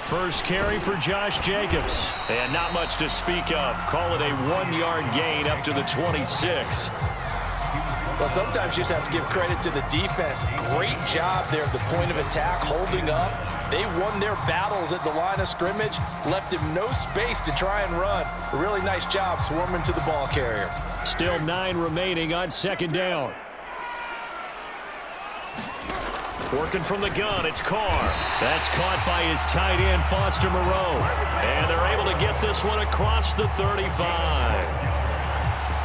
First carry for Josh Jacobs. And not much to speak of. Call it a 1-yard gain up to the 26. Well, sometimes you just have to give credit to the defense. Great job there at the point of attack, holding up. They won their battles at the line of scrimmage, left him no space to try and run. A really nice job swarming to the ball carrier. Still 9 remaining on second down. Working from the gun, it's Carr. That's caught by his tight end, Foster Moreau. And they're able to get this one across the 35.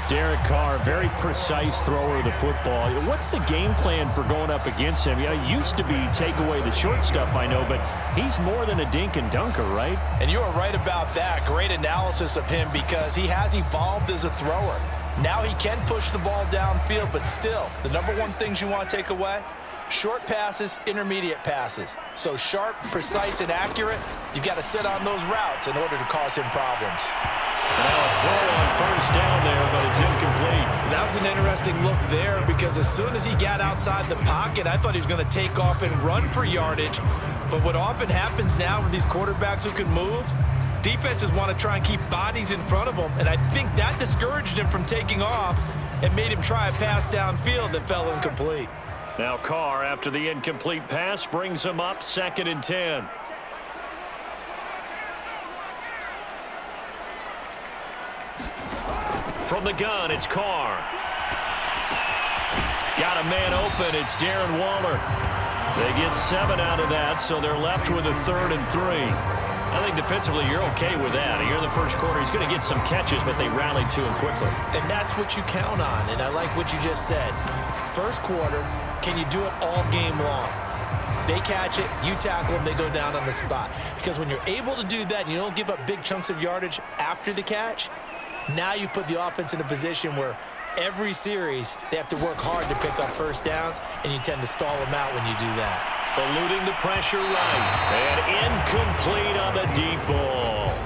Derek Carr, very precise thrower of the football. What's the game plan for going up against him? It used to be take away the short stuff, I know, but he's more than a dink and dunker, right? And you are right about that. Great analysis of him because he has evolved as a thrower. Now he can push the ball downfield, but still, the number one things you want to take away, short passes, intermediate passes. So sharp, precise, and accurate, you've got to sit on those routes in order to cause him problems. Now a throw on first down there, but it's incomplete. That was an interesting look there because as soon as he got outside the pocket, I thought he was going to take off and run for yardage. But what often happens now with these quarterbacks who can move, defenses want to try and keep bodies in front of them, and I think that discouraged him from taking off and made him try a pass downfield that fell incomplete. Now Carr, after the incomplete pass, brings him up 2nd and 10. From the gun, it's Carr. Got a man open. It's Darren Waller. They get 7 out of that, so they're left with a 3rd and 3. I think defensively you're okay with that. Here in the first quarter, he's going to get some catches, but they rallied to him quickly. And that's what you count on, and I like what you just said. First quarter, can you do it all game long? They catch it, you tackle them, they go down on the spot. Because when you're able to do that and you don't give up big chunks of yardage after the catch, now you put the offense in a position where every series they have to work hard to pick up first downs, and you tend to stall them out when you do that. Eluding the pressure right. And incomplete on the deep ball.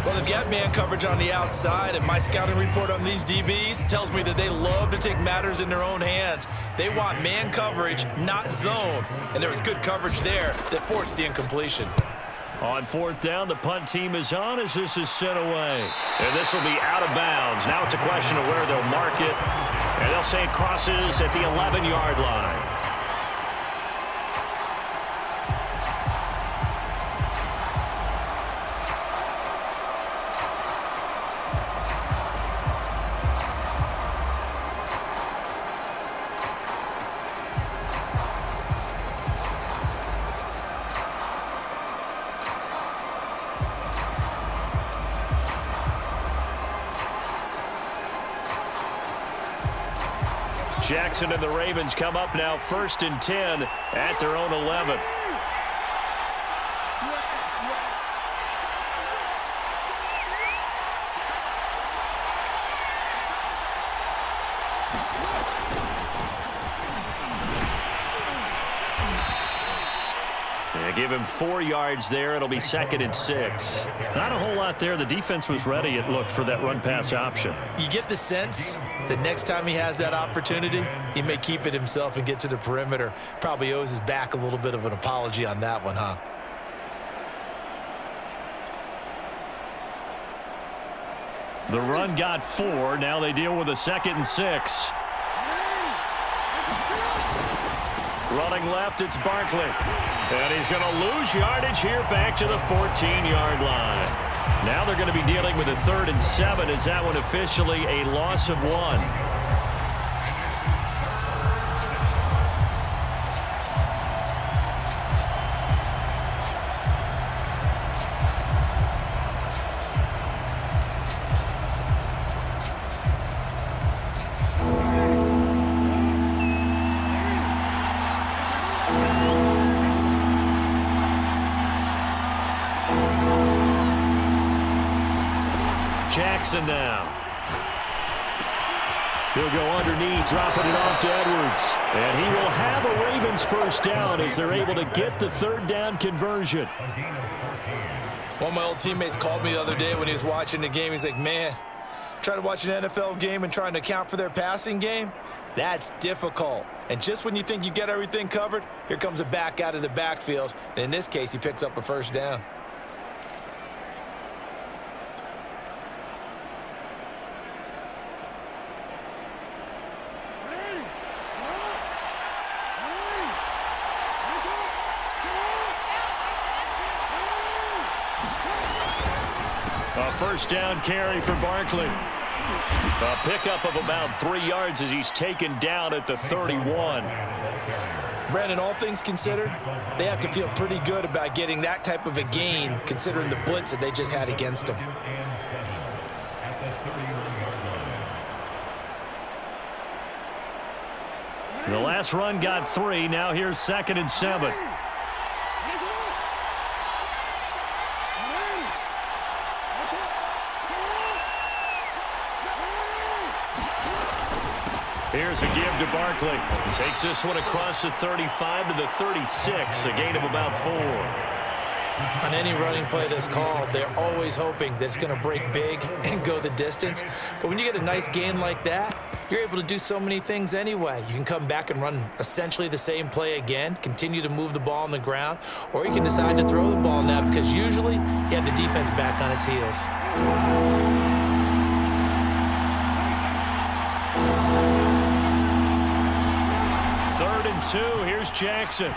Well, they've got man coverage on the outside, and my scouting report on these DBs tells me that they love to take matters in their own hands. They want man coverage, not zone. And there was good coverage there that forced the incompletion. On 4th down, the punt team is on as this is sent away. And this will be out of bounds. Now it's a question of where they'll mark it. And they'll say it crosses at the 11-yard line. Jackson and the Ravens come up now 1st and 10 at their own 11. Give him 4 yards there. It'll be 2nd and 6. Not a whole lot there. The defense was ready, it looked, for that run-pass option. You get the sense that next time he has that opportunity, he may keep it himself and get to the perimeter. Probably owes his back a little bit of an apology on that one, huh? The run got 4. Now they deal with a 2nd and 6. Running left, it's Barkley. And he's going to lose yardage here back to the 14-yard line. Now they're going to be dealing with a 3rd and 7. Is that one officially a loss of 1? Jackson now. He'll go underneath, dropping it off to Edwards. And he will have a Ravens first down as they're able to get the 3rd down conversion. One of my old teammates called me the other day when he was watching the game. He's like, man, trying to watch an NFL game and trying to account for their passing game, That's difficult. And just when you think you get everything covered, here comes a back out of the backfield. And in this case, he picks up a first down. A first down carry for Barkley. A pickup of about 3 yards as he's taken down at the 31. Brandon, all things considered, they have to feel pretty good about getting that type of a gain considering the blitz that they just had against them. The last run got 3. Now here's 2nd and 7. Here's a give to Barkley. Takes this one across the 35 to the 36, a gain of about 4. On any running play that's called, they're always hoping that it's going to break big and go the distance. But when you get a nice gain like that, you're able to do so many things anyway. You can come back and run essentially the same play again, continue to move the ball on the ground, or you can decide to throw the ball now because usually you have the defense back on its heels. 3rd and 2. Here's Jackson.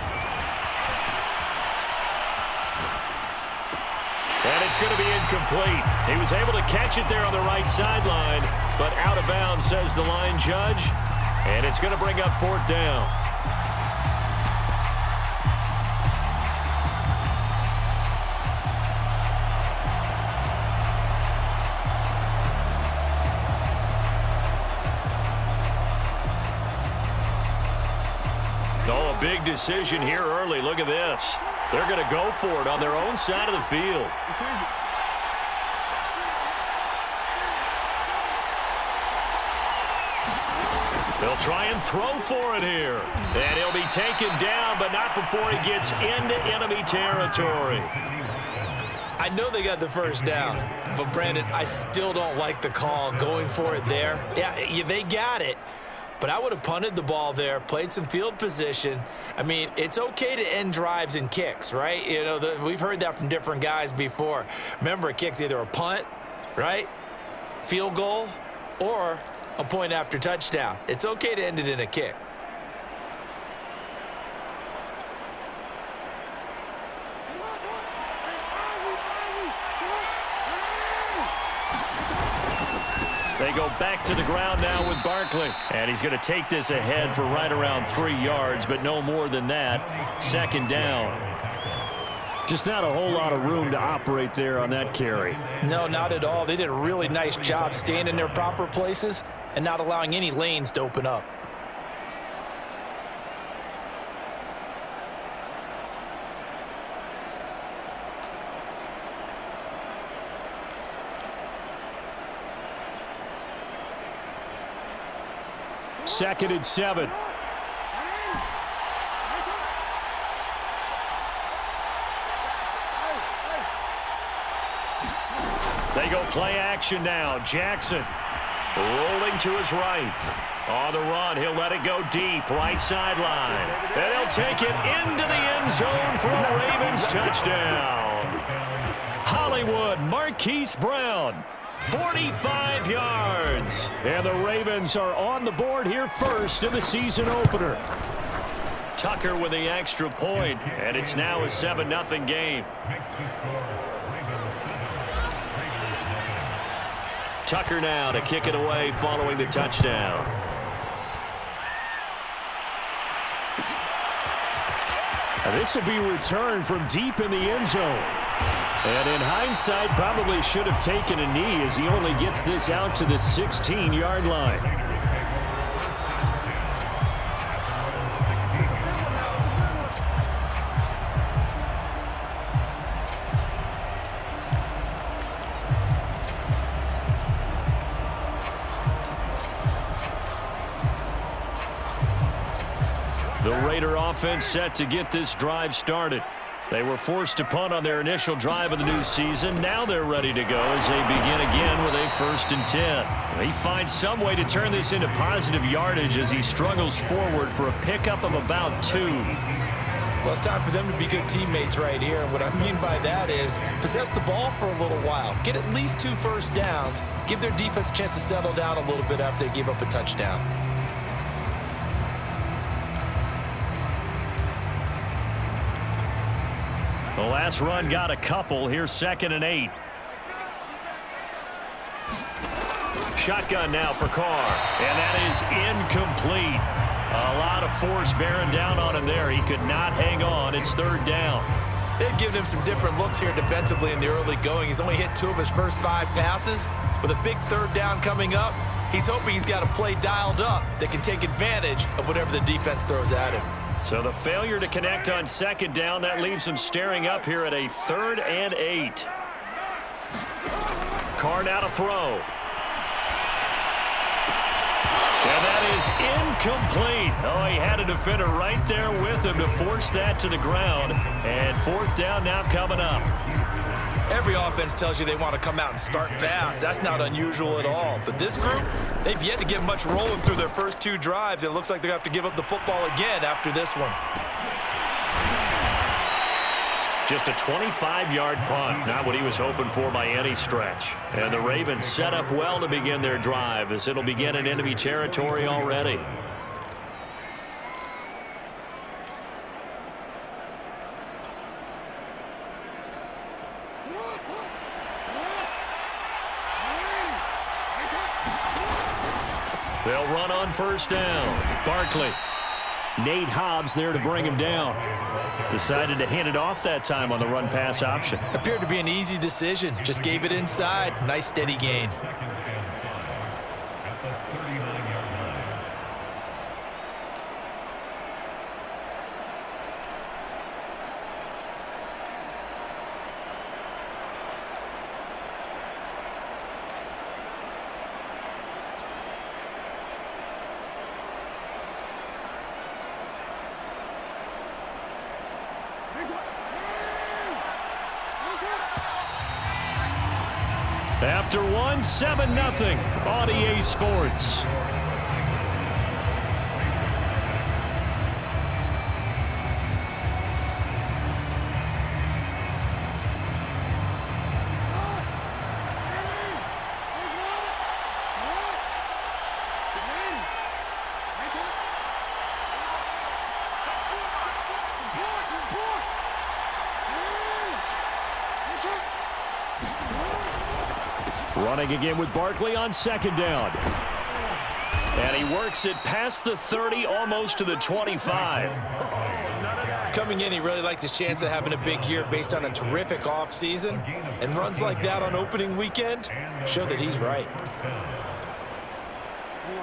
And it's going to be incomplete. He was able to catch it there on the right sideline, but out of bounds, says the line judge. And it's going to bring up 4th down. Oh, a big decision here early. Look at this. They're going to go for it on their own side of the field. They'll try and throw for it here. And he'll be taken down, but not before he gets into enemy territory. I know they got the first down, but Brandon, I still don't like the call going for it there. Yeah, they got it. But I would have punted the ball there, played some field position. I mean, it's okay to end drives and kicks, right? You know, we've heard that from different guys before. Remember, a kick's either a punt, right, field goal, or a point after touchdown. It's okay to end it in a kick. They go back to the ground now with Barkley. And he's going to take this ahead for right around 3 yards, but no more than that. 2nd down. Just not a whole lot of room to operate there on that carry. No, not at all. They did a really nice job staying in their proper places and not allowing any lanes to open up. Second and 7. They go play action now. Jackson rolling to his right. On the run, he'll let it go deep, right sideline. And he'll take it into the end zone for a Ravens touchdown. Hollywood Marquise Brown. 45 yards. And the Ravens are on the board here first in the season opener. Tucker with the extra point, and it's now a 7-0 game. Tucker now to kick it away following the touchdown. And this will be returned from deep in the end zone. And in hindsight, probably should have taken a knee as he only gets this out to the 16-yard line. The Raider offense set to get this drive started. They were forced to punt on their initial drive of the new season. Now they're ready to go as they begin again with a 1st and 10. He finds some way to turn this into positive yardage as he struggles forward for a pickup of about 2. Well, it's time for them to be good teammates right here. And what I mean by that is possess the ball for a little while. Get at least 2 first downs. Give their defense a chance to settle down a little bit after they give up a touchdown. The last run got a couple. Here's 2nd and 8. Shotgun now for Carr. And that is incomplete. A lot of force bearing down on him there. He could not hang on. It's 3rd down. They've given him some different looks here defensively in the early going. He's only hit 2 of his first 5 passes. With a big 3rd down coming up, he's hoping he's got a play dialed up that can take advantage of whatever the defense throws at him. So the failure to connect on 2nd down, that leaves him staring up here at a 3rd and 8. Carr now to throw. And that is incomplete. Oh, he had a defender right there with him to force that to the ground. And 4th down now coming up. Every offense tells you they want to come out and start fast. That's not unusual at all. But this group, they've yet to get much rolling through their first 2 drives. It looks like they're going to have to give up the football again after this one. Just a 25-yard punt, not what he was hoping for by any stretch. And the Ravens set up well to begin their drive as it'll begin in enemy territory already. They'll run on 1st down. Barkley. Nate Hobbs there to bring him down. Decided to hand it off that time on the run-pass option. Appeared to be an easy decision. Just gave it inside. Nice steady gain. After one, 7-0 on EA Sports. Running again with Barkley on 2nd down. And he works it past the 30, almost to the 25. Coming in, he really liked his chance of having a big year based on a terrific offseason. And runs like that on opening weekend show that he's right.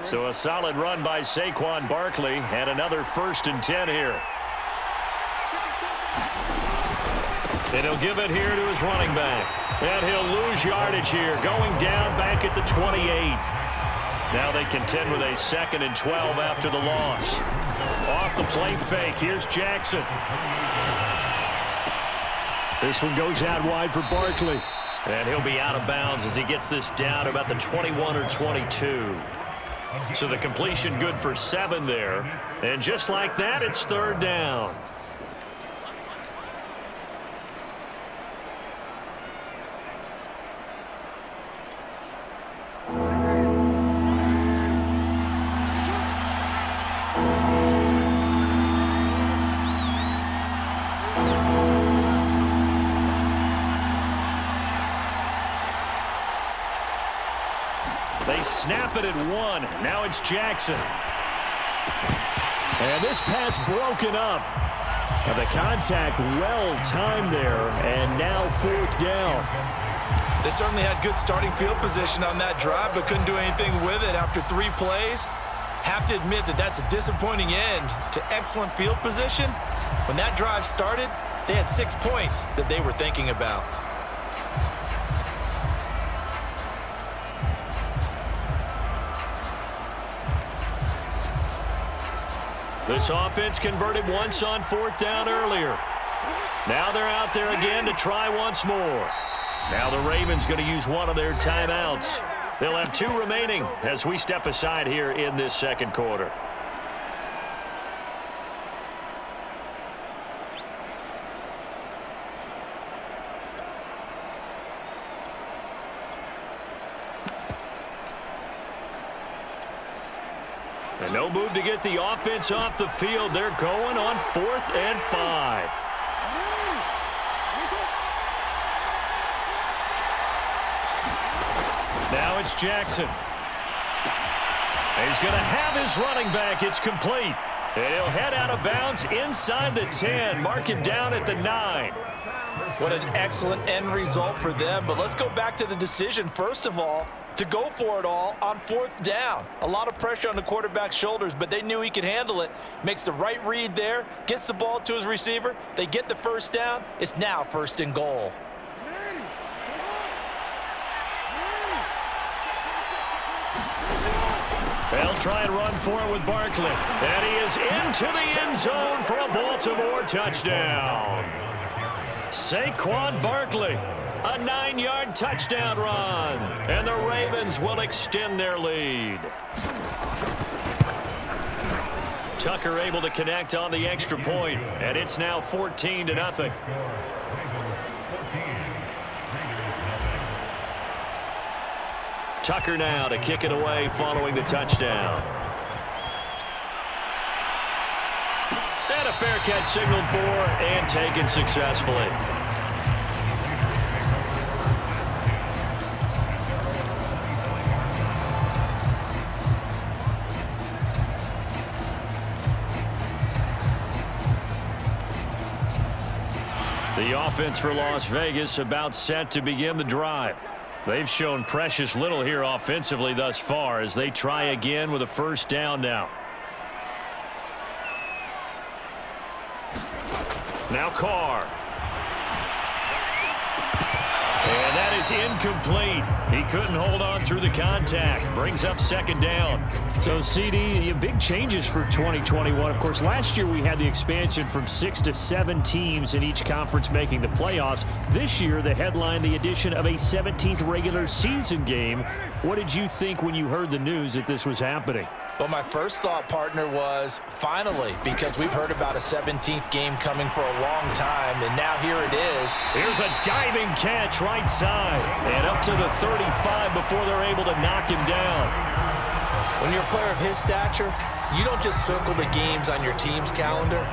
So a solid run by Saquon Barkley and another 1st and 10 here. And he'll give it here to his running back. And he'll lose yardage here, going down back at the 28. Now they contend with a 2nd and 12 after the loss. Off the play fake, here's Jackson. This one goes out wide for Barkley. And he'll be out of bounds as he gets this down to about the 21 or 22. So the completion good for 7 there. And just like that, it's 3rd down. They snap it at 1. Now it's Jackson. And this pass broken up. And the contact well timed there. And now 4th down. They certainly had good starting field position on that drive, but couldn't do anything with it after 3 plays. Have to admit that that's a disappointing end to excellent field position. When that drive started, they had 6 points that they were thinking about. This offense converted once on 4th down earlier. Now they're out there again to try once more. Now the Ravens going to use one of their timeouts. They'll have 2 remaining as we step aside here in this second quarter. And no move to get the offense off the field. They're going on 4th and 5. Now it's Jackson. He's going to have his running back. It's complete. And he'll head out of bounds inside the 10. Mark it down at the 9. What an excellent end result for them. But let's go back to the decision, first of all, to go for it all on 4th down. A lot of pressure on the quarterback's shoulders, but they knew he could handle it. Makes the right read there, gets the ball to his receiver. They get the first down. It's now 1st and goal. They'll try and run for it with Barkley. And he is into the end zone for a Baltimore touchdown. Saquon Barkley, a 9-yard touchdown run. And the Ravens will extend their lead. Tucker able to connect on the extra point, and it's now 14-0. Tucker now to kick it away following the touchdown. And a fair catch signaled for and taken successfully. The offense for Las Vegas about set to begin the drive. They've shown precious little here offensively thus far as they try again with a first down now. Now Carr. And that is incomplete. He couldn't hold on through the contact. Brings up 2nd down. So, CD, big changes for 2021. Of course, last year we had the expansion from 6 to 7 teams in each conference making the playoffs. This year, the headline, the addition of a 17th regular season game. What did you think when you heard the news that this was happening? Well, my first thought, partner, was finally, because we've heard about a 17th game coming for a long time, and now here it is. Here's a diving catch right side, and up to the 35 before they're able to knock him down. When you're a player of his stature, you don't just circle the games on your team's calendar.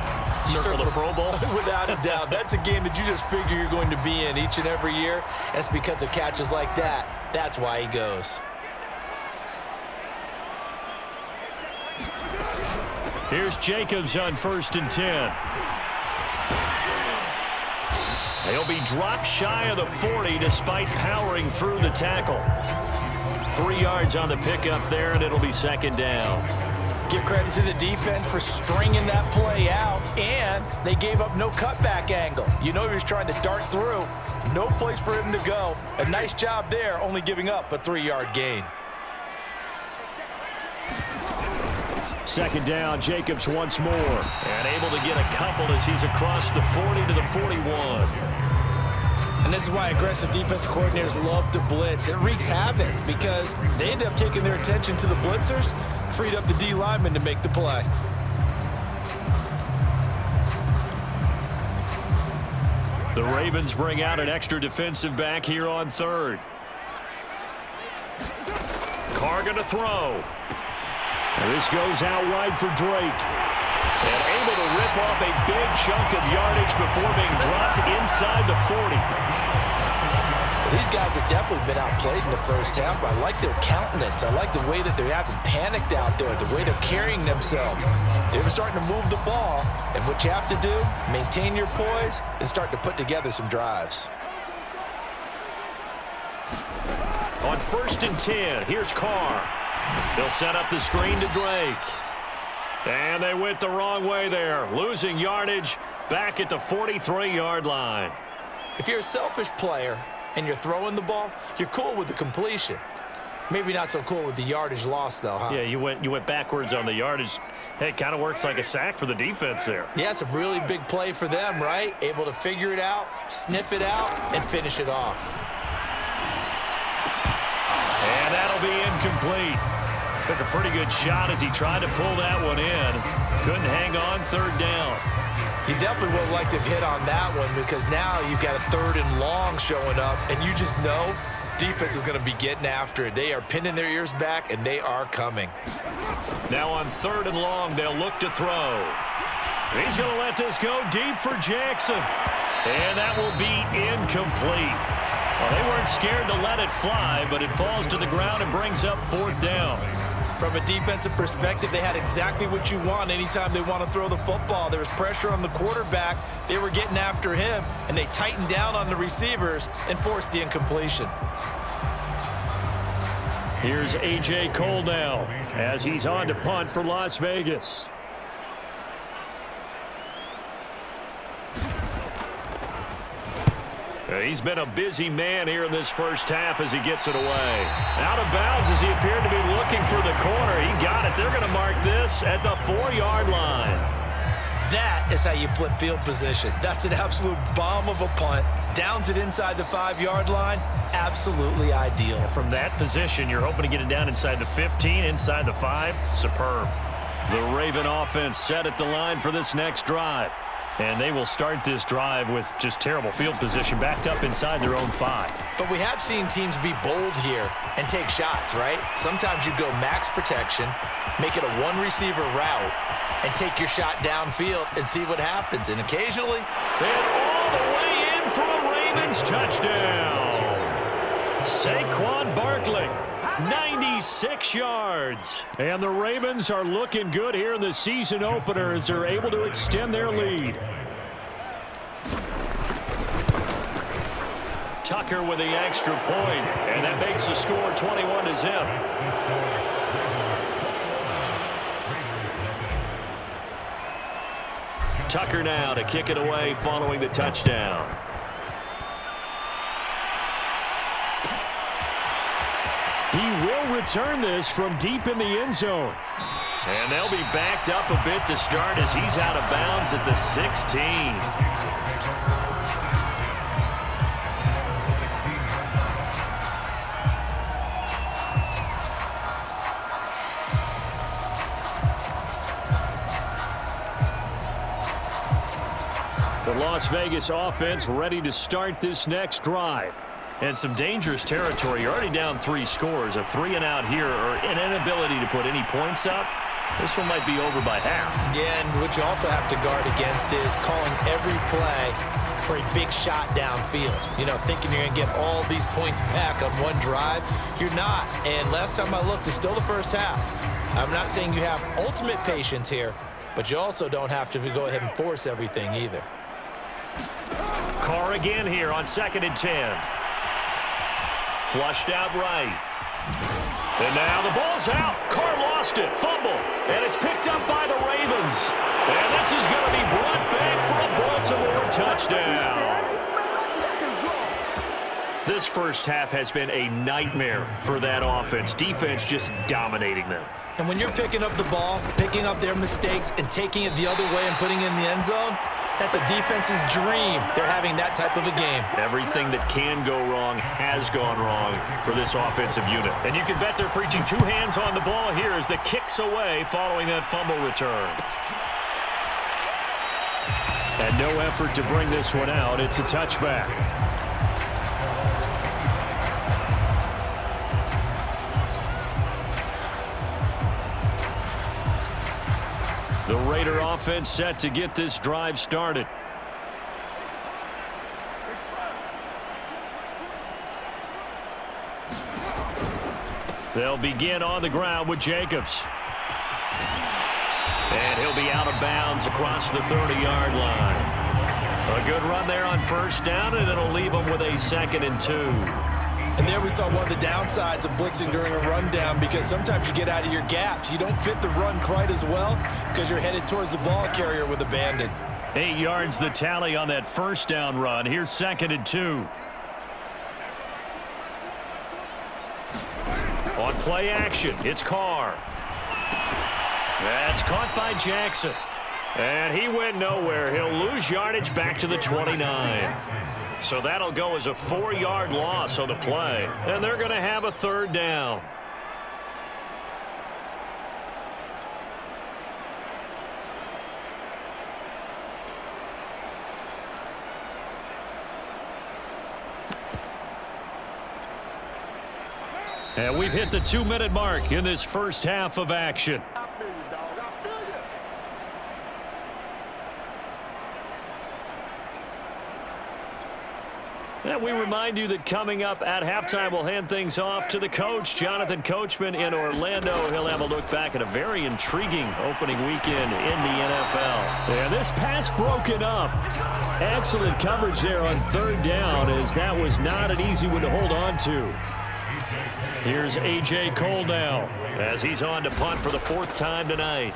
You Circle the Pro Bowl? Without a doubt. That's a game that you just figure you're going to be in each and every year. And it's because of catches like that. That's why he goes. Here's Jacobs on 1st and 10. He'll be dropped shy of the 40 despite powering through the tackle. 3 yards on the pickup there, and it'll be 2nd down. Give credit to the defense for stringing that play out, and they gave up no cutback angle. You know he was trying to dart through. No place for him to go. A nice job there, only giving up a 3-yard gain. 2nd down, Jacobs once more. And able to get a couple as he's across the 40 to the 41. And this is why aggressive defensive coordinators love to blitz. It wreaks havoc because they end up taking their attention to the blitzers, freed up the D lineman to make the play. The Ravens bring out an extra defensive back here on 3rd. Carr going to throw. And this goes out wide for Drake. And able to rip off a big chunk of yardage before being dropped inside the 40. These guys have definitely been outplayed in the first half, but I like their countenance. I like the way that they haven't panicked out there, the way they're carrying themselves. They're starting to move the ball, and what you have to do, maintain your poise and start to put together some drives. On 1st and 10, here's Carr. They'll set up the screen to Drake. And they went the wrong way there, losing yardage back at the 43-yard line. If you're a selfish player and you're throwing the ball, you're cool with the completion. Maybe not so cool with the yardage loss, though, huh? Yeah, you went backwards on the yardage. Hey, it kind of works like a sack for the defense there. Yeah, it's a really big play for them, right? Able to figure it out, sniff it out, and finish it off. And that'll be incomplete. Took a pretty good shot as he tried to pull that one in. Couldn't hang on, third down. You definitely would have liked to have hit on that one because now you've got a 3rd and long showing up, and you just know defense is going to be getting after it. They are pinning their ears back, and they are coming. Now on 3rd and long, they'll look to throw. He's going to let this go deep for Jackson. And that will be incomplete. Well, they weren't scared to let it fly, but it falls to the ground and brings up 4th down. From a defensive perspective, they had exactly what you want anytime they want to throw the football. There was pressure on the quarterback. They were getting after him, and they tightened down on the receivers and forced the incompletion. Here's A.J. Cole now as he's on to punt for Las Vegas. He's been a busy man here in this first half as he gets it away. Out of bounds as he appeared to be looking for the corner. He got it. They're going to mark this at the 4-yard line. That is how you flip field position. That's an absolute bomb of a punt. Downs it inside the 5-yard line. Absolutely ideal. From that position, you're hoping to get it down inside the 15, inside the 5. Superb. The Raven offense set at the line for this next drive. And they will start this drive with just terrible field position backed up inside their own 5. But we have seen teams be bold here and take shots, right? Sometimes you go max protection, make it a 1-receiver route, and take your shot downfield and see what happens. And occasionally... And all the way in for a Ravens touchdown. Saquon Barkley, 96 yards. And the Ravens are looking good here in the season opener as they're able to extend their lead. Tucker with the extra point, and that makes the score 21-0. Tucker now to kick it away following the touchdown. He will return this from deep in the end zone. And they'll be backed up a bit to start as he's out of bounds at the 16. The Las Vegas offense ready to start this next drive. And some dangerous territory. You're already down 3 scores. A 3-and-out here or an inability to put any points up. This one might be over by half. Yeah, and what you also have to guard against is calling every play for a big shot downfield. You know, thinking you're going to get all these points back on one drive. You're not. And last time I looked, it's still the first half. I'm not saying you have ultimate patience here, but you also don't have to go ahead and force everything either. Carr again here on 2nd and 10. Flushed out right. And now the ball's out. Carr lost it. Fumble. And it's picked up by the Ravens. And this is going to be brought back for a Baltimore touchdown. This first half has been a nightmare for that offense. Defense just dominating them. And when you're picking up the ball, picking up their mistakes, and taking it the other way and putting it in the end zone, that's a defense's dream. They're having that type of a game. Everything that can go wrong has gone wrong for this offensive unit. And you can bet they're preaching 2 hands on the ball here as the kick's away following that fumble return. And no effort to bring this one out. It's a touchback. The Raider offense set to get this drive started. They'll begin on the ground with Jacobs. And he'll be out of bounds across the 30-yard line. A good run there on first down, and it'll leave them with a 2nd and 2. And there we saw one of the downsides of blitzing during a rundown, because sometimes you get out of your gaps. You don't fit the run quite as well because you're headed towards the ball carrier with abandon. 8 yards the tally on that first down run. Here's 2nd and 2. On Play action. It's Carr. That's caught by Jackson. And he went nowhere. He'll lose yardage back to the 29. So that'll go as a 4-yard loss on the play. And they're going to have a 3rd down. And we've hit the 2-minute mark in this first half of action. And we remind you that coming up at halftime, we'll hand things off to the coach, Jonathan Coachman in Orlando. He'll have a look back at a very intriguing opening weekend in the NFL. And this pass broken up. Excellent coverage there on 3rd down, as that was not an easy one to hold on to. Here's A.J. Cole now as he's on to punt for the 4th time tonight.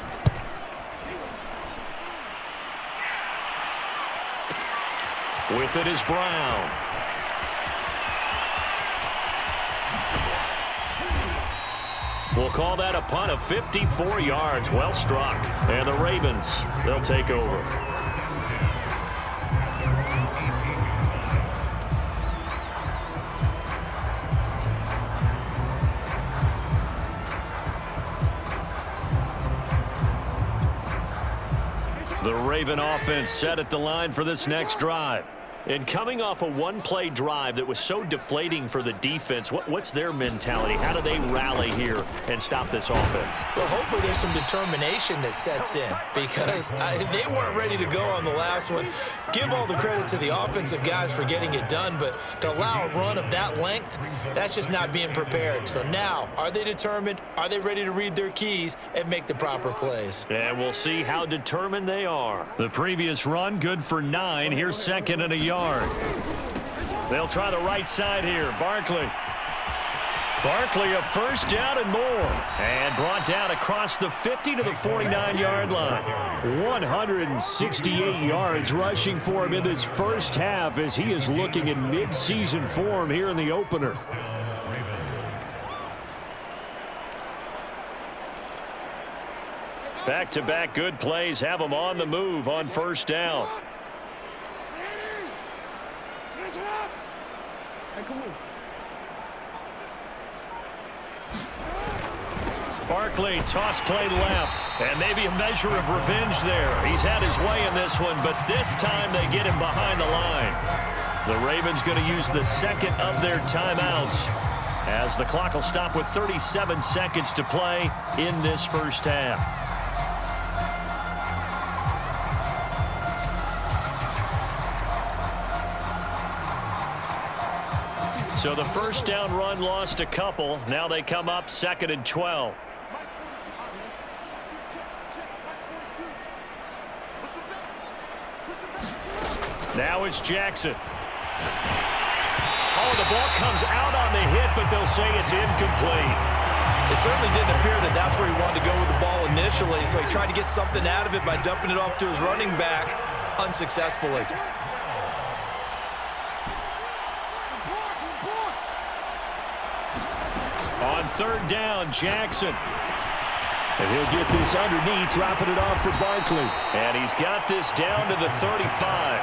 With it is Brown. We'll call that a punt of 54 yards. Well struck. And the Ravens, they'll take over. The Raven offense set at the line for this next drive. And coming off a one-play drive that was so deflating for the defense, what's their mentality? How do they rally here and stop this offense? Well, hopefully there's some determination that sets in, because they weren't ready to go on the last one. Give all the credit to the offensive guys for getting it done, but to allow a run of that length, that's just not being prepared. So now, are they determined? Are they ready to read their keys and make the proper plays? And we'll see how determined they are. The previous run, good for 9. Here's 2nd and a yard. They'll try the right side here. Barkley, a 1st down and more. And brought down across the 50 to the 49-yard line. 168 yards rushing for him in this first half, as he is looking in mid-season form here in the opener. Back-to-back good plays have them on the move on 1st down. Barkley, toss play left, and maybe a measure of revenge there. He's had his way in this one, but this time they get him behind the line. The Ravens going to use the 2nd of their timeouts, as the clock will stop with 37 seconds to play in this first half. So the 1st down run lost a couple. Now they come up 2nd and 12. Now it's Jackson. Oh, the ball comes out on the hit, but they'll say it's incomplete. It certainly didn't appear that that's where he wanted to go with the ball initially, so he tried to get something out of it by dumping it off to his running back unsuccessfully. On 3rd down, Jackson. And he'll get this underneath, dropping it off for Barkley. And he's got this down to the 35.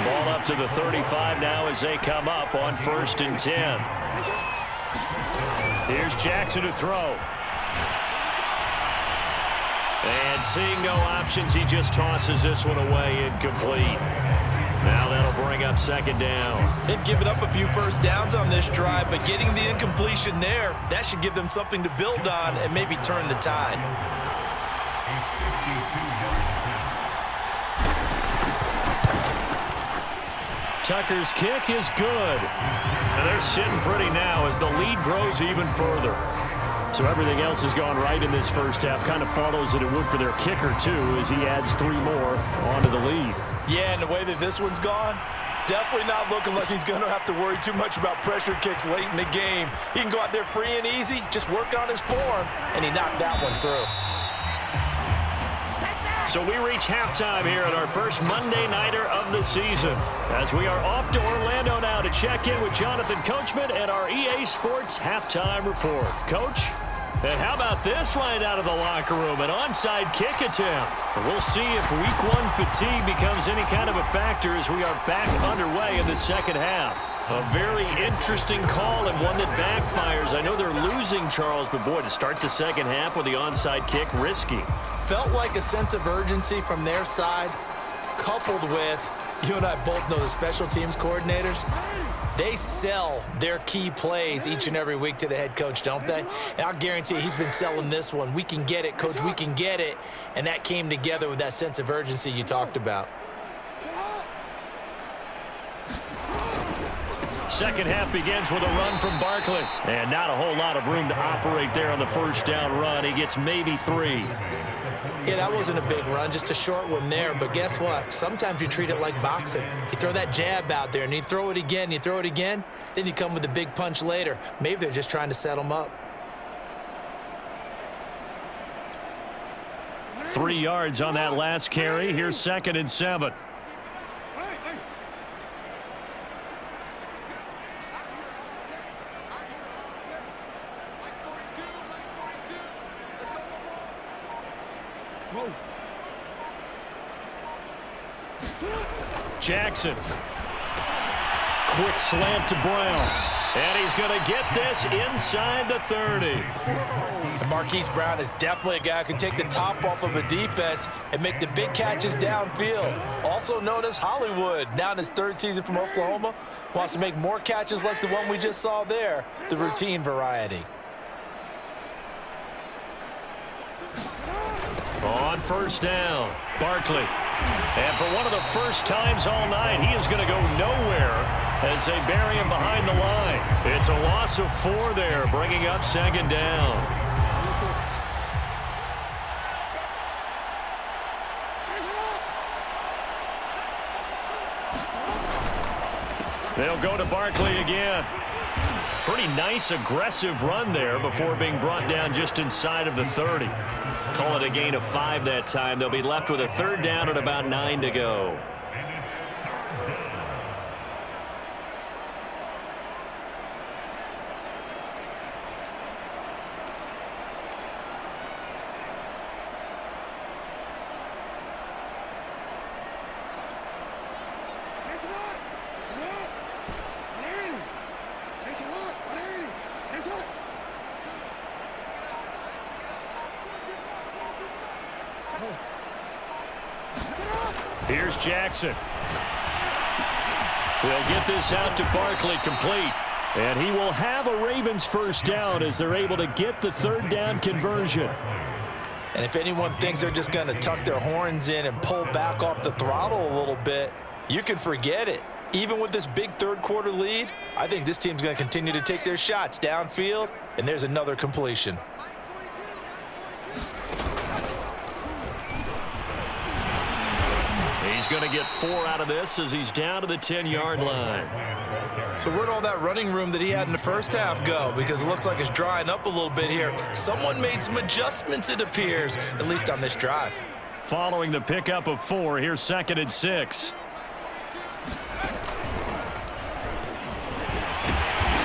Ball up to the 35 now as they come up on 1st and 10. Here's Jackson to throw. And seeing no options, he just tosses this one away, incomplete. Now that'll bring up 2nd down. They've given up a few 1st downs on this drive, but getting the incompletion there, that should give them something to build on and maybe turn the tide. Tucker's kick is good. And they're sitting pretty now as the lead grows even further. So everything else has gone right in this first half. Kind of follows that it would for their kicker, too, as he adds 3 more onto the lead. Yeah, and the way that this one's gone, definitely not looking like he's going to have to worry too much about pressure kicks late in the game. He can go out there free and easy, just work on his form, and he knocked that one through. So we reach halftime here at our first Monday Nighter of the season, as we are off to Orlando now to check in with Jonathan Coachman and our EA Sports Halftime Report. Coach? And how about this right out of the locker room, an onside kick attempt. We'll see if week one fatigue becomes any kind of a factor as we are back underway in the second half. A very interesting call and one that backfires. I know they're losing, Charles, but boy, to start the second half with the onside kick, risky. Felt like a sense of urgency from their side, coupled with, you and I both know the special teams coordinators, they sell their key plays each and every week to the head coach, don't they? And I'll guarantee he's been selling this one. We can get it, coach, we can get it. And that came together with that sense of urgency you talked about. Second half begins with a run from Barkley. And not a whole lot of room to operate there on the first down run. He gets maybe 3. Yeah, that wasn't a big run, just a short one there. But guess what? Sometimes you treat it like boxing. You throw that jab out there, and you throw it again, you throw it again, then you come with a big punch later. Maybe they're just trying to set them up. 3 yards on that last carry. Here's 2nd and 7. Jackson. Quick slant to Brown. And he's going to get this inside the 30. And Marquise Brown is definitely a guy who can take the top off of a defense and make the big catches downfield. Also known as Hollywood, now in his 3rd season from Oklahoma. Wants to make more catches like the one we just saw there, the routine variety. On first down, Barkley. And for one of the first times all night, he is going to go nowhere as they bury him behind the line. It's a loss of 4 there, bringing up 2nd down. They'll go to Barkley again. Pretty nice, aggressive run there before being brought down just inside of the 30. Call it a gain of 5 that time. They'll be left with a 3rd down and about 9 to go. Here's Jackson. They'll get this out to Barkley, complete. And he will have a Ravens first down as they're able to get the 3rd down conversion. And if anyone thinks they're just going to tuck their horns in and pull back off the throttle a little bit, you can forget it. Even with this big 3rd quarter lead, I think this team's going to continue to take their shots downfield, and there's another completion. He's going to get 4 out of this as he's down to the 10-yard line. So where'd all that running room that he had in the first half go? Because it looks like it's drying up a little bit here. Someone made some adjustments, it appears, at least on this drive. Following the pickup of 4, here's 2nd and 6.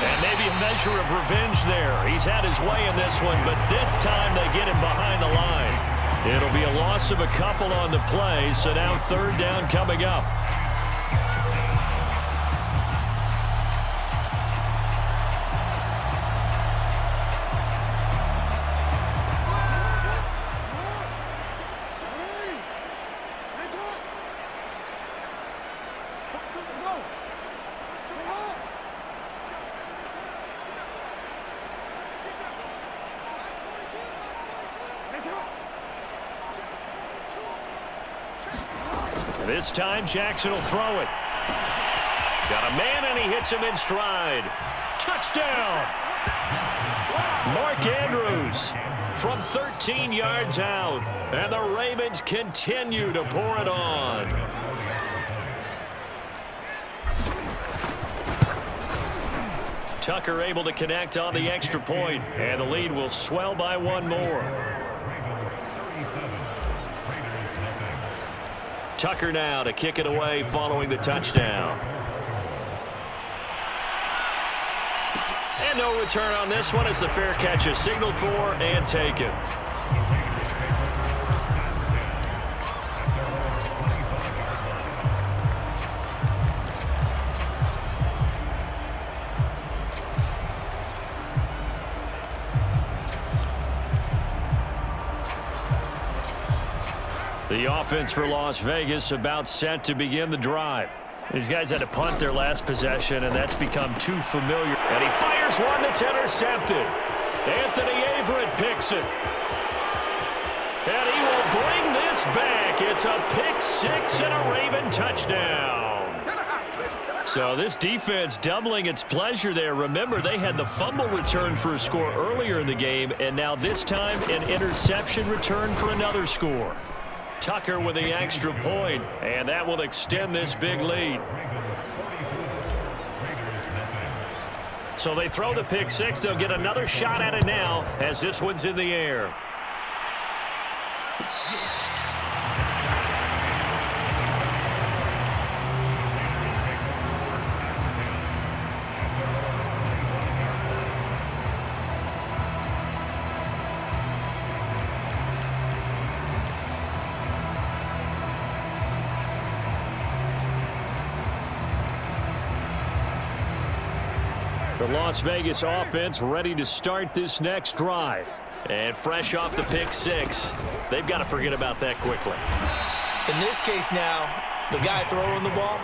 And maybe a measure of revenge there. He's had his way in this one, but this time they get him behind the line. It'll be a loss of a couple on the play, so now 3rd down coming up. This time, Jackson will throw it. Got a man, and he hits him in stride. Touchdown! Mark Andrews from 13 yards out. And the Ravens continue to pour it on. Tucker able to connect on the extra point, and the lead will swell by 1 more. Tucker now to kick it away following the touchdown. And no return on this one as the fair catch is signaled for and taken. The offense for Las Vegas about set to begin the drive. These guys had to punt their last possession, and that's become too familiar. And he fires one that's intercepted. Anthony Averett picks it. And he will bring this back. It's a pick six and a Raven touchdown. So this defense doubling its pleasure there. Remember, they had the fumble return for a score earlier in the game, and now this time an interception return for another score. Tucker with the extra point, and that will extend this big lead. So they throw the pick six. They'll get another shot at it now as this one's in the air. The Las Vegas offense ready to start this next drive. And fresh off the pick six, they've got to forget about that quickly. In this case now, the guy throwing the ball,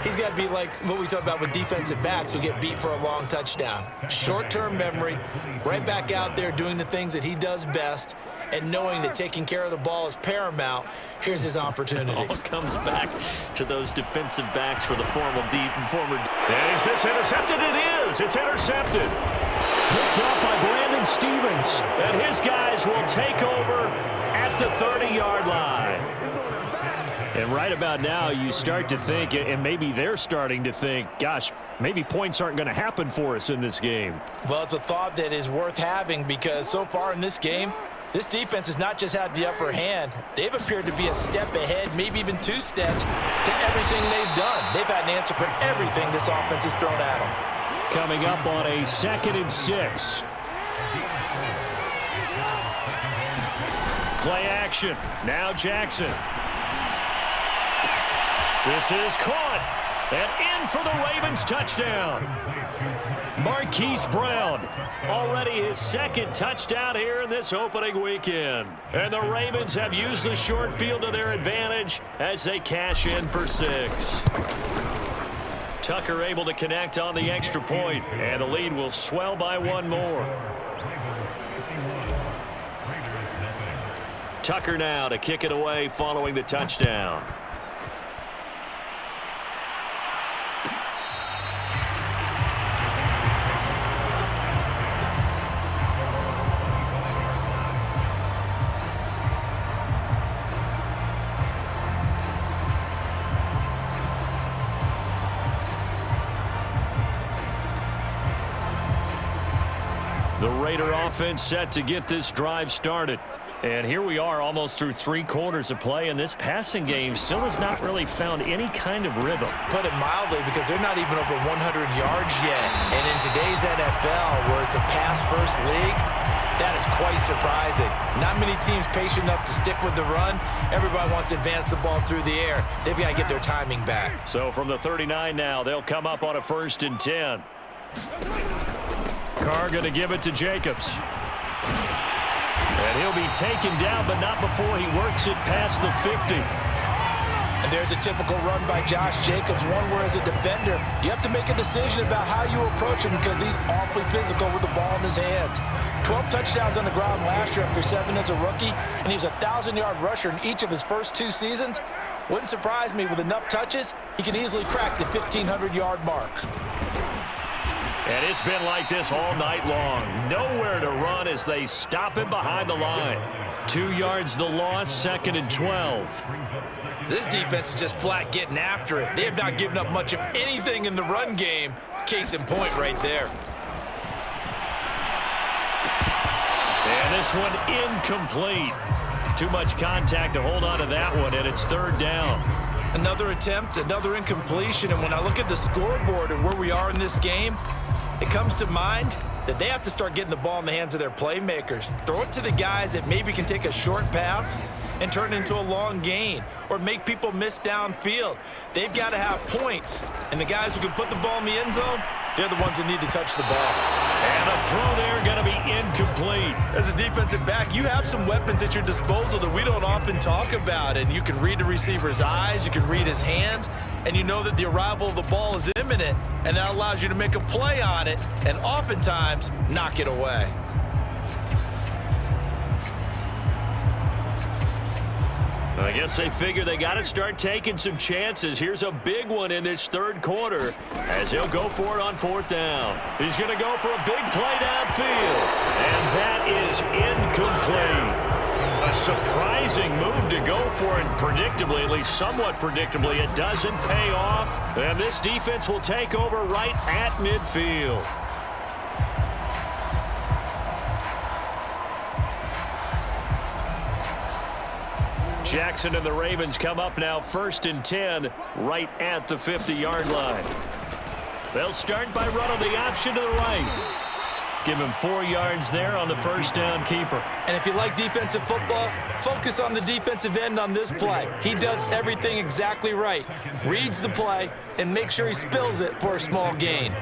he's got to be like what we talk about with defensive backs who get beat for a long touchdown. Short-term memory, right back out there doing the things that he does best, and knowing that taking care of the ball is paramount. Here's his opportunity. All comes back to those defensive backs for the former. And is this intercepted? It is. It's intercepted. Picked off by Brandon Stevens. And his guys will take over at the 30-yard line. And right about now, you start to think, and maybe they're starting to think, gosh, maybe points aren't going to happen for us in this game. Well, it's a thought that is worth having because so far in this game, this defense has not just had the upper hand. They've appeared to be a step ahead, maybe even two steps to everything they've done. They've had an answer for everything this offense has thrown at them. Coming up on a 2nd and 6. Play action. Now Jackson. This is caught. And in for the Ravens touchdown. Marquise Brown, already his second touchdown here in this opening weekend. And the Ravens have used the short field to their advantage as they cash in for 6. Tucker able to connect on the extra point, and the lead will swell by one more. Tucker now to kick it away following the touchdown. The Raider offense set to get this drive started. And here we are almost through 3 quarters of play, and this passing game still has not really found any kind of rhythm. Put it mildly, because they're not even over 100 yards yet. And in today's NFL, where it's a pass-first league, that is quite surprising. Not many teams patient enough to stick with the run. Everybody wants to advance the ball through the air. They've got to get their timing back. So from the 39 now, they'll come up on a 1st and 10. Carr going to give it to Jacobs. And he'll be taken down, but not before he works it past the 50. And there's a typical run by Josh Jacobs, one where as a defender, you have to make a decision about how you approach him because he's awfully physical with the ball in his hands. 12 touchdowns on the ground last year after 7 as a rookie, and he was a 1,000-yard rusher in each of his first 2 seasons. Wouldn't surprise me with enough touches, he can easily crack the 1,500-yard mark. And it's been like this all night long. Nowhere to run as they stop him behind the line. 2 yards the loss, 2nd and 12. This defense is just flat getting after it. They have not given up much of anything in the run game. Case in point right there. And this one incomplete. too much contact to hold on to that one, and it's third down. Another attempt, another incompletion, and when I look at the scoreboard and where we are in this game, it comes to mind that they have to start getting the ball in the hands of their playmakers. Throw it to the guys that maybe can take a short pass and turn it into a long gain or make people miss downfield. They've got to have points, and the guys who can put the ball in the end zone, they're the ones that need to touch the ball. And a throw there going to be incomplete. As a defensive back, you have some weapons at your disposal that we don't often talk about, and you can read the receiver's eyes, you can read his hands, and you know that the arrival of the ball is imminent, and that allows you to make a play on it and oftentimes knock it away. I guess they figure they got to start taking some chances. Here's a big one in this third quarter as he'll go for it on fourth down. He's going to go for a big play downfield, and that is incomplete. A surprising move to go for, and predictably, at least somewhat predictably, it doesn't pay off. And this defense will take over right at midfield. Jackson and the Ravens come up now 1st and 10 right at the 50-yard line. They'll start by running the option to the right. Give him 4 yards there on the first down keeper. And if you like defensive football, focus on the defensive end on this play. He does everything exactly right. Reads the play and makes sure he spills it for a small gain.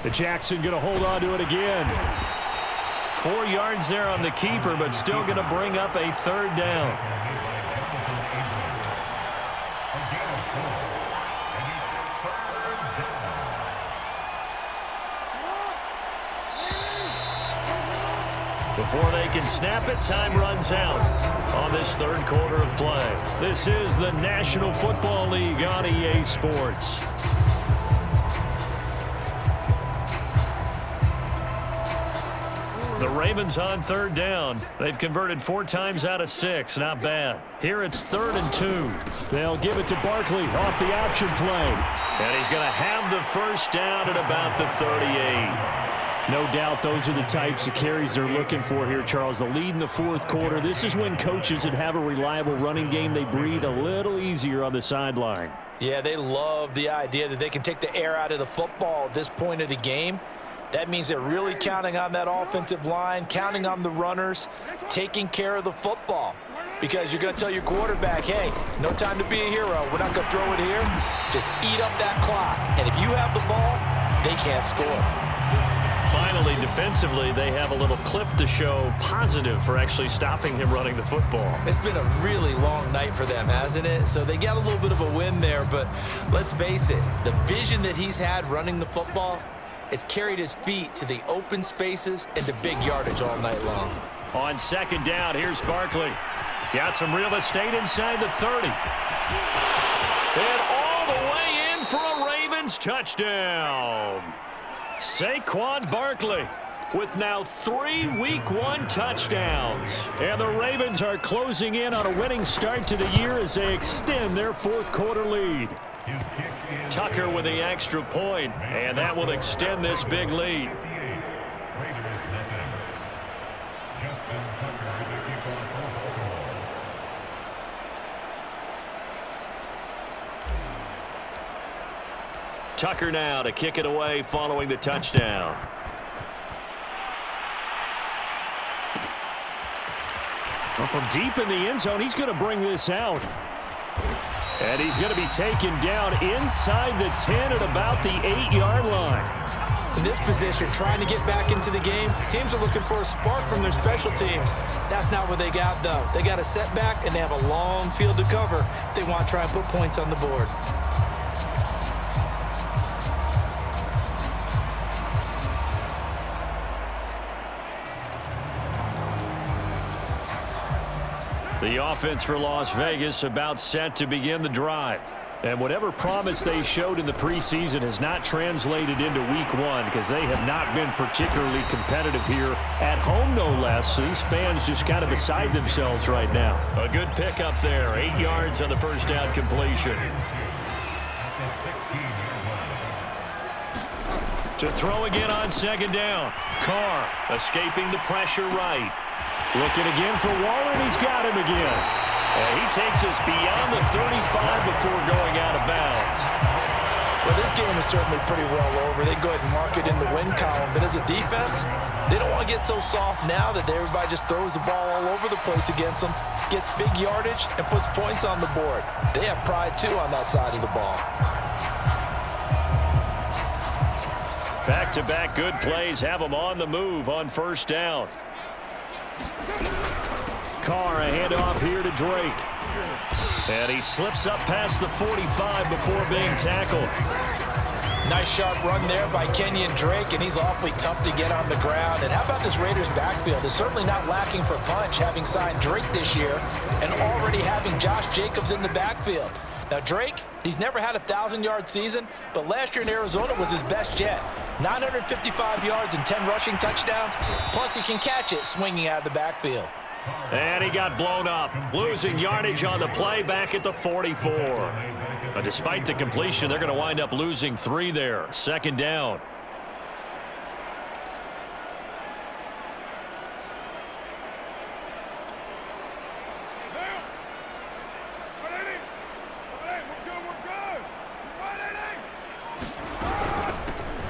The Jackson going to hold on to it again. 4 yards there on the keeper, but still going to bring up a third down. Before they can snap it, time runs out on this third quarter of play. This is the National Football League on EA Sports. The Ravens on third down. They've converted 4 times out of 6. Not bad. Here it's 3rd and 2. They'll give it to Barkley off the option play. And he's going to have the first down at about the 38. No doubt those are the types of carries they're looking for here, Charles. The lead in the fourth quarter. This is when coaches that have a reliable running game, they breathe a little easier on the sideline. Yeah, they love the idea that they can take the air out of the football at this point of the game. That means they're really counting on that offensive line, counting on the runners, taking care of the football. Because you're going to tell your quarterback, hey, no time to be a hero. We're not going to throw it here. Just eat up that clock. And if you have the ball, they can't score. Finally, defensively, they have a little clip to show positive for actually stopping him running the football. It's been a really long night for them, hasn't it? So they got a little bit of a win there, but let's face it, the vision that he's had running the football has carried his feet to the open spaces and to big yardage all night long. On second down, here's Barkley. Got some real estate inside the 30. And all the way in for a Ravens touchdown. Saquon Barkley with now 3 Week 1 touchdowns. And the Ravens are closing in on a winning start to the year as they extend their fourth quarter lead. Tucker with the extra point, and that will extend this big lead. Tucker now to kick it away following the touchdown. Well, from deep in the end zone, he's going to bring this out. And he's going to be taken down inside the 10 at about the 8-yard line. In this position, trying to get back into the game, teams are looking for a spark from their special teams. That's not what they got, though. They got a setback, and they have a long field to cover if they want to try and put points on the board. The offense for Las Vegas about set to begin the drive. And whatever promise they showed in the preseason has not translated into Week 1 because they have not been particularly competitive here at home, no less. These fans just kind of beside themselves right now. A good pickup there. 8 yards on the first down completion. To throw again on second down. Carr escaping the pressure right. Looking again for Waller, and he's got him again. And he takes us beyond the 35 before going out of bounds. Well, this game is certainly pretty well over. They go ahead and mark it in the win column. But as a defense, they don't want to get so soft now that everybody just throws the ball all over the place against them, gets big yardage, and puts points on the board. They have pride, too, on that side of the ball. Back-to-back good plays have them on the move on first down. Carr, a handoff here to Drake. And he slips up past the 45 before being tackled. Nice sharp run there by Kenyon Drake, and he's awfully tough to get on the ground. And how about this Raiders backfield? It's certainly not lacking for punch, having signed Drake this year and already having Josh Jacobs in the backfield. Now, Drake, he's never had a 1,000-yard season, but last year in Arizona was his best yet. 955 yards and 10 rushing touchdowns, plus he can catch it swinging out of the backfield. And he got blown up, losing yardage on the play back at the 44. But despite the completion, they're going to wind up losing 3 there. Second down.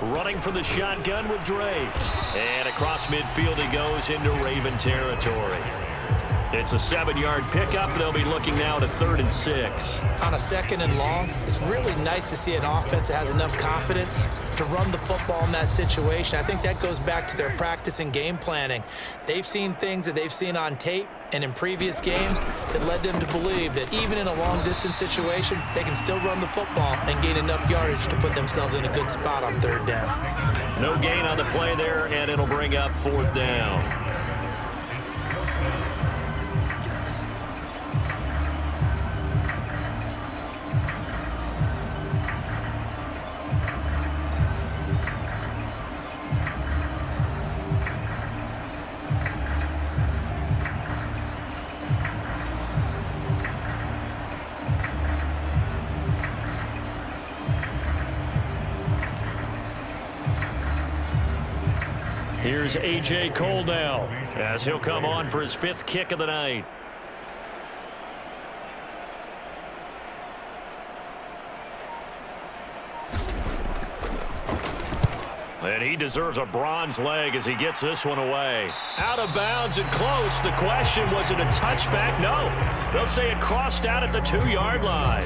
Running from the shotgun with Drake. And across midfield he goes into Raven territory. It's a 7-yard pickup. They'll be looking now to 3rd and 6. On a 2nd and long, it's really nice to see an offense that has enough confidence to run the football in that situation. I think that goes back to their practice and game planning. They've seen things that they've seen on tape and in previous games that led them to believe that even in a long-distance situation, they can still run the football and gain enough yardage to put themselves in a good spot on 3rd down. No gain on the play there, and it'll bring up 4th down. Here's A.J. Cole now as he'll come on for his 5th kick of the night. And he deserves a bronze leg as he gets this one away. Out of bounds and close. The question, was it a touchback? No. They'll say it crossed out at the 2-yard line.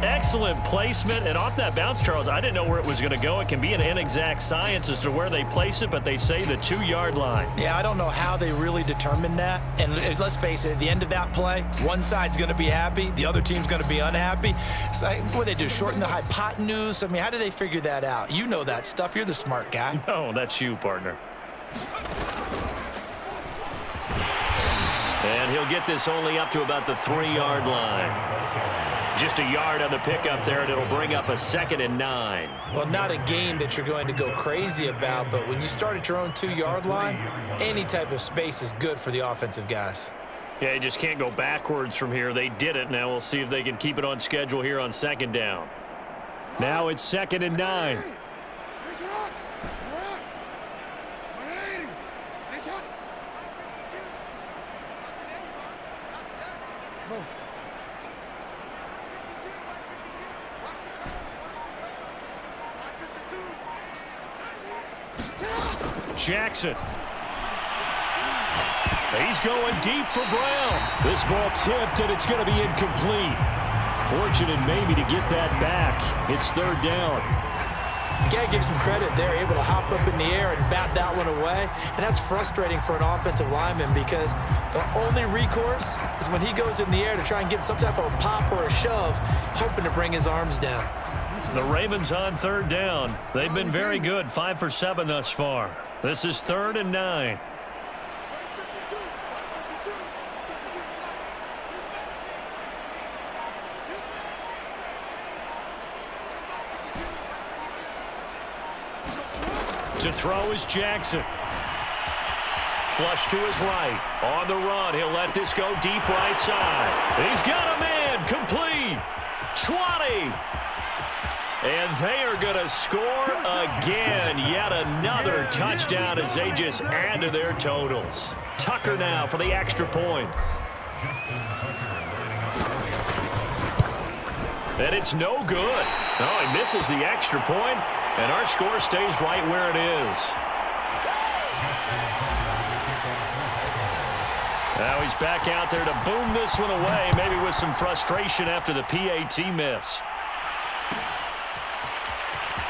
Excellent placement, and off that bounce, Charles, I didn't know where it was going to go. It can be an inexact science as to where they place it, but they say the 2-yard line. Yeah, I don't know how they really determined that. And let's face it, at the end of that play, one side's going to be happy, the other team's going to be unhappy. So what do they do, shorten the hypotenuse? I mean, how do they figure that out? You know that stuff. You're the smart guy. No, that's you, partner. And he'll get this only up to about the 3-yard line. Just a yard on the pickup there, and it'll bring up a 2nd and 9. Well, not a game that you're going to go crazy about, but when you start at your own 2-yard line, any type of space is good for the offensive guys. Yeah, you just can't go backwards from here. They did it. Now we'll see if they can keep it on schedule here on 2nd down. Now it's 2nd and 9. Jackson. He's going deep for Brown. This ball tipped, and it's going to be incomplete. Fortunate maybe to get that back. It's 3rd down. You got to give some credit. They're able to hop up in the air and bat that one away. And that's frustrating for an offensive lineman because the only recourse is when he goes in the air to try and give some type of a pop or a shove, hoping to bring his arms down. The Ravens on 3rd down. They've been very good, 5 for 7 thus far. This is 3rd and 9. To throw is Jackson. Flush to his right. On the run, he'll let this go deep right side. He's got a man, complete. 20. And they are going to score again. Yet another touchdown as they just add to their totals. Tucker now for the extra point. And it's no good. Oh, he misses the extra point, and our score stays right where it is. Now he's back out there to boom this one away, maybe with some frustration after the PAT miss.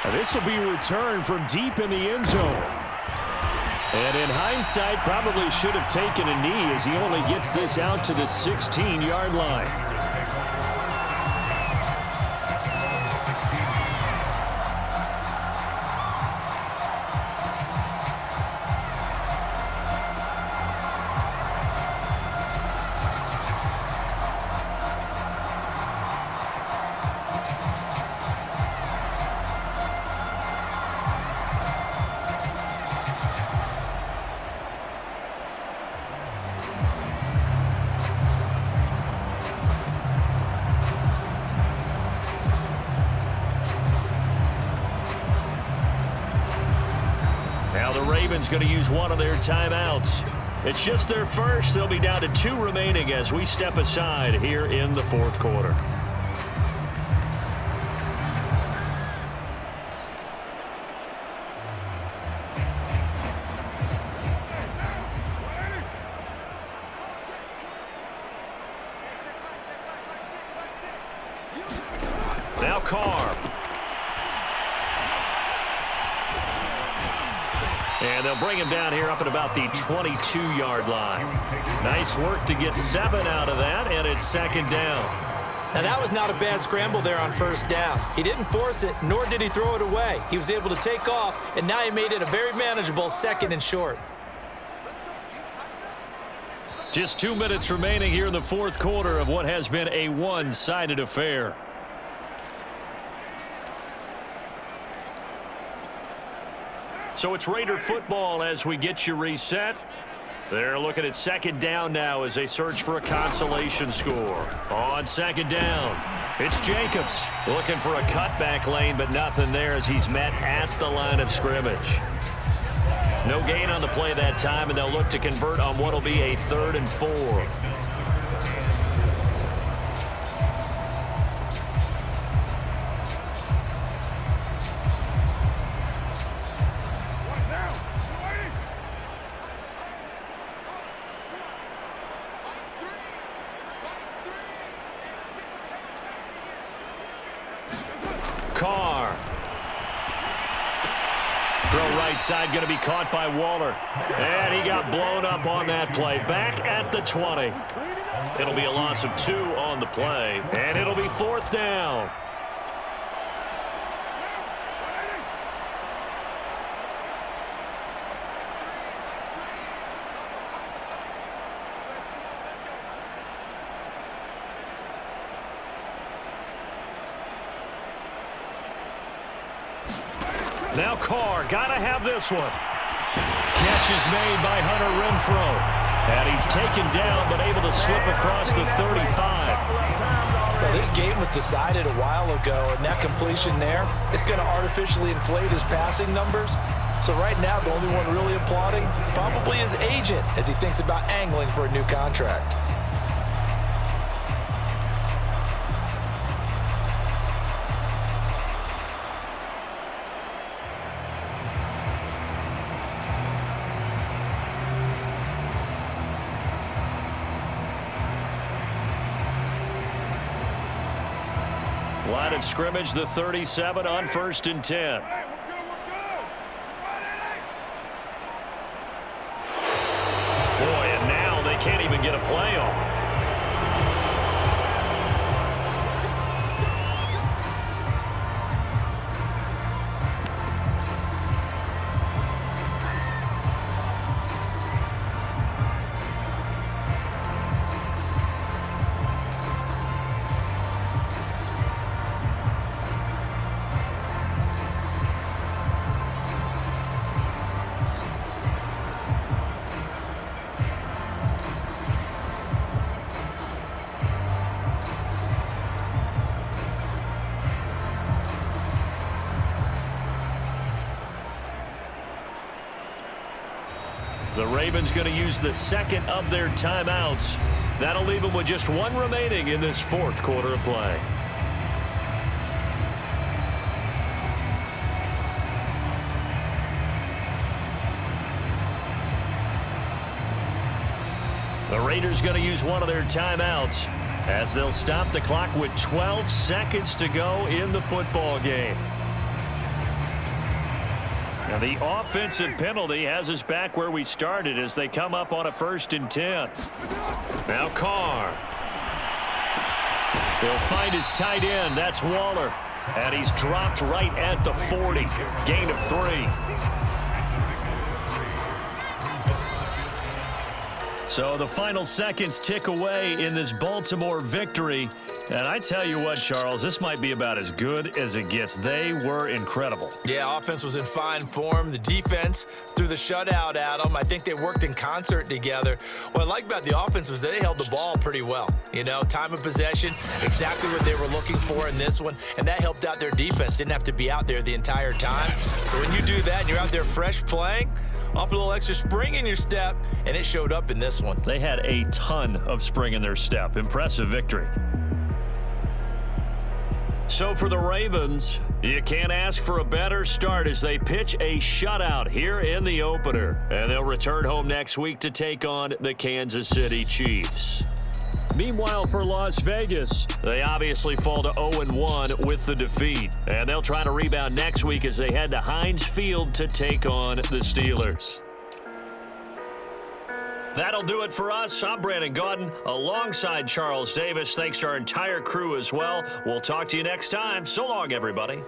Now this will be a return from deep in the end zone. And in hindsight, probably should have taken a knee as he only gets this out to the 16-yard line. Now the Ravens going to use one of their timeouts. It's just their first. They'll be down to 2 remaining as we step aside here in the fourth quarter. Now Carr. And they'll bring him down here up at about the 22-yard line. Nice work to get 7 out of that, and it's second down. Now that was not a bad scramble there on first down. He didn't force it, nor did he throw it away. He was able to take off, and now he made it a very manageable 2nd and short. Just 2 minutes remaining here in the fourth quarter of what has been a one-sided affair. So it's Raider football as we get you reset. They're looking at second down now as they search for a consolation score. On second down, it's Jacobs looking for a cutback lane, but nothing there as he's met at the line of scrimmage. No gain on the play that time, and they'll look to convert on what will be a 3rd and 4. Carr. Throw right side going to be caught by Waller. And he got blown up on that play. Back at the 20. It'll be a loss of 2 on the play. And it'll be 4th down. Now Carr, gotta have this one. Catch is made by Hunter Renfrow. And he's taken down, but able to slip across the 35. Well, this game was decided a while ago, and that completion there is going to artificially inflate his passing numbers. So right now, the only one really applauding probably his agent as he thinks about angling for a new contract. Line of scrimmage, the 37 on 1st and 10. Boy, and now they can't even get a play off. The Ravens going to use the second of their timeouts. That'll leave them with just one remaining in this fourth quarter of play. The Raiders going to use one of their timeouts as they'll stop the clock with 12 seconds to go in the football game. Now the offensive penalty has us back where we started as they come up on a 1st and 10. Now Carr. He'll find his tight end. That's Waller. And he's dropped right at the 40. Gain of 3. So the final seconds tick away in this Baltimore victory. And I tell you what, Charles, this might be about as good as it gets. They were incredible. Yeah, offense was in fine form. The defense threw the shutout at them. I think they worked in concert together. What I like about the offense was they held the ball pretty well. You know, time of possession, exactly what they were looking for in this one. And that helped out their defense. Didn't have to be out there the entire time. So when you do that and you're out there fresh playing, off a little extra spring in your step, and it showed up in this one. They had a ton of spring in their step. Impressive victory. So for the Ravens, you can't ask for a better start as they pitch a shutout here in the opener. And they'll return home next week to take on the Kansas City Chiefs. Meanwhile, for Las Vegas, they obviously fall to 0-1 with the defeat. And they'll try to rebound next week as they head to Heinz Field to take on the Steelers. That'll do it for us. I'm Brandon Gaudin alongside Charles Davis. Thanks to our entire crew as well. We'll talk to you next time. So long, everybody.